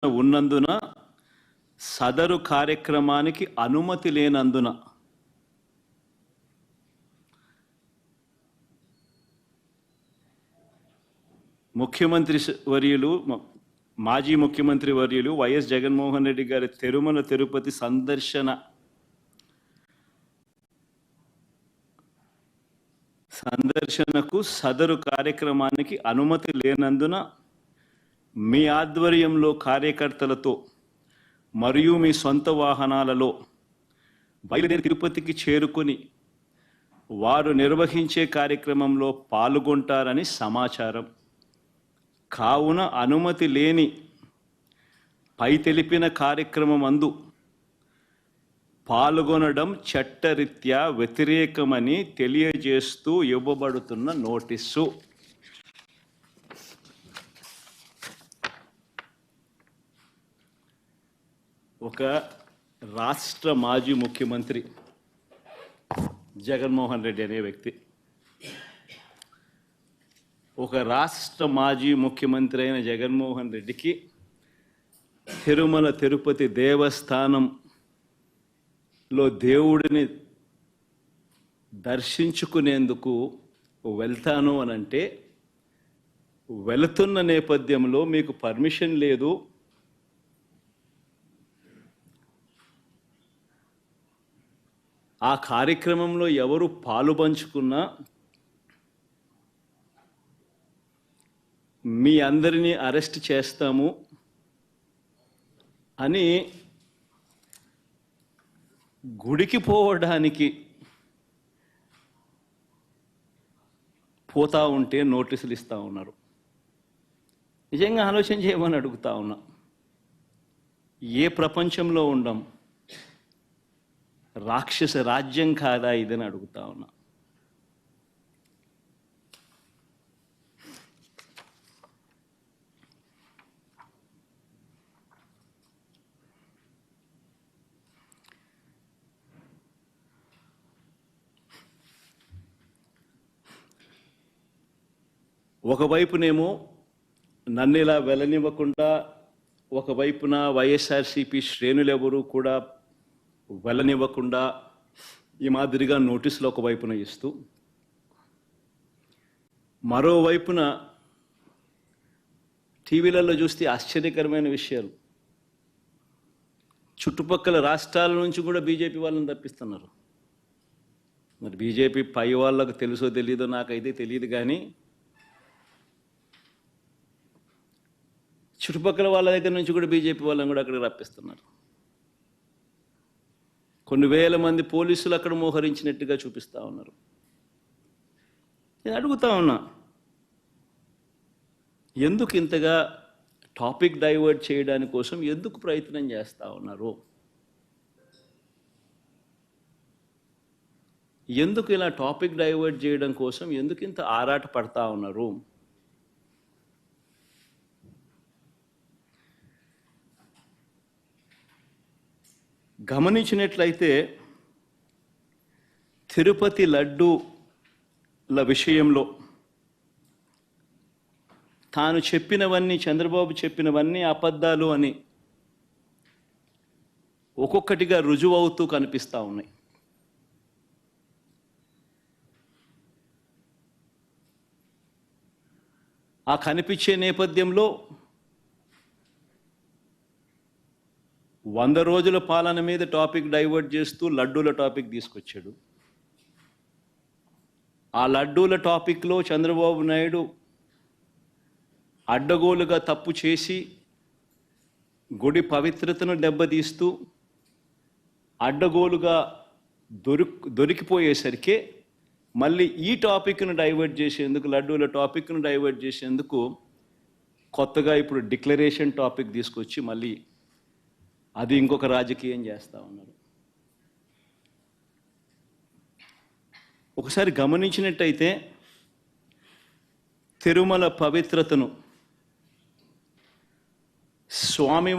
ఉన్నందున సదరు కార్యక్రమానికి అనుమతి లేనందున మాజీ ముఖ్యమంత్రి వర్యులు వైఎస్ జగన్మోహన్ రెడ్డి గారి తిరుమల తిరుపతి సందర్శనకు సదరు కార్యక్రమానికి అనుమతి లేనందున మీ ఆధ్వర్యంలో కార్యకర్తలతో మరియు మీ సొంత వాహనాలలో బయలుదేరి తిరుపతికి చేరుకుని వారు నిర్వహించే కార్యక్రమంలో పాల్గొంటారని సమాచారం. కావున అనుమతి లేని పై తెలిపిన కార్యక్రమమందు పాల్గొనడం చట్టరీత్యా వ్యతిరేకమని తెలియజేస్తూ ఇవ్వబడుతున్న నోటీసు. ఒక రాష్ట్ర మాజీ ముఖ్యమంత్రి జగన్మోహన్ రెడ్డి అనే వ్యక్తి, ఒక రాష్ట్ర మాజీ ముఖ్యమంత్రి అయిన జగన్మోహన్ రెడ్డికి తిరుమల తిరుపతి దేవస్థానంలో దేవుడిని దర్శించుకునేందుకు వెళ్తాను అనంటే, వెళుతున్న నేపథ్యంలో మీకు పర్మిషన్ లేదు, ఆ కార్యక్రమంలో ఎవరు పాలుపంచుకున్నా మీ అందరినీ అరెస్ట్ చేస్తాము అని గుడికి పోవడానికి పోతా ఉంటే నోటీసులు ఇస్తూ ఉన్నారు. నిజంగా ఆలోచన చేయమని అడుగుతా ఉన్నా. ఏ ప్రపంచంలో ఉండం? రాక్షస రాజ్యం కాదా ఇదని అడుగుతా ఉన్నా. ఒకవైపునేమో నన్ను ఇలా వెళ్ళనివ్వకుండా, ఒకవైపున వైఎస్ఆర్సీపీ శ్రేణులెవరూ కూడా వెళ్ళనివ్వకుండా ఈ మాదిరిగా నోటీసులు ఒకవైపున ఇస్తూ, మరోవైపున టీవీలలో చూస్తే ఆశ్చర్యకరమైన విషయాలు, చుట్టుపక్కల రాష్ట్రాల నుంచి కూడా బీజేపీ వాళ్ళని తప్పిస్తున్నారు. మరి బీజేపీ పై వాళ్ళకు తెలుసో తెలీదో నాకైతే తెలియదు, కానీ చుట్టుపక్కల వాళ్ళ దగ్గర నుంచి కూడా బీజేపీ వాళ్ళని కూడా అక్కడికి రప్పిస్తున్నారు. కొన్ని వేల మంది పోలీసులు అక్కడ మోహరించినట్టుగా చూపిస్తూ ఉన్నారు. నేను అడుగుతా ఉన్నా, ఎందుకు ఇంతగా టాపిక్ డైవర్ట్ చేయడానికి కోసం ఎందుకు ప్రయత్నం చేస్తూ ఉన్నారు? ఎందుకు ఇలా టాపిక్ డైవర్ట్ చేయడం కోసం ఎందుకు ఇంత ఆరాట పడతా ఉన్నారు? గమనించినట్లయితే తిరుపతి లడ్డూల విషయంలో తాను చెప్పినవన్నీ, చంద్రబాబు చెప్పినవన్నీ అబద్ధాలు అని ఒక్కొక్కటిగా రుజువవుతూ కనిపిస్తూ ఉన్నాయి. ఆ కనిపించే నేపథ్యంలో 100 రోజుల పాలన మీద టాపిక్ డైవర్ట్ చేస్తూ లడ్డూల టాపిక్ తీసుకొచ్చాడు. ఆ లడ్డూల టాపిక్లో చంద్రబాబు నాయుడు అడ్డగోలుగా తప్పు చేసి గుడి పవిత్రతను దెబ్బతీస్తూ అడ్డగోలుగా దొరికిపోయేసరికి మళ్ళీ ఈ టాపిక్ను డైవర్ట్ చేసేందుకు, లడ్డూల టాపిక్ను డైవర్ట్ చేసేందుకు కొత్తగా ఇప్పుడు డిక్లరేషన్ టాపిక్ తీసుకొచ్చి మళ్ళీ అది ఇంకొక రాజకీయం చేస్తూ ఉన్నారు. ఒకసారి గమనించినట్టయితే తిరుమల పవిత్రతను, స్వామి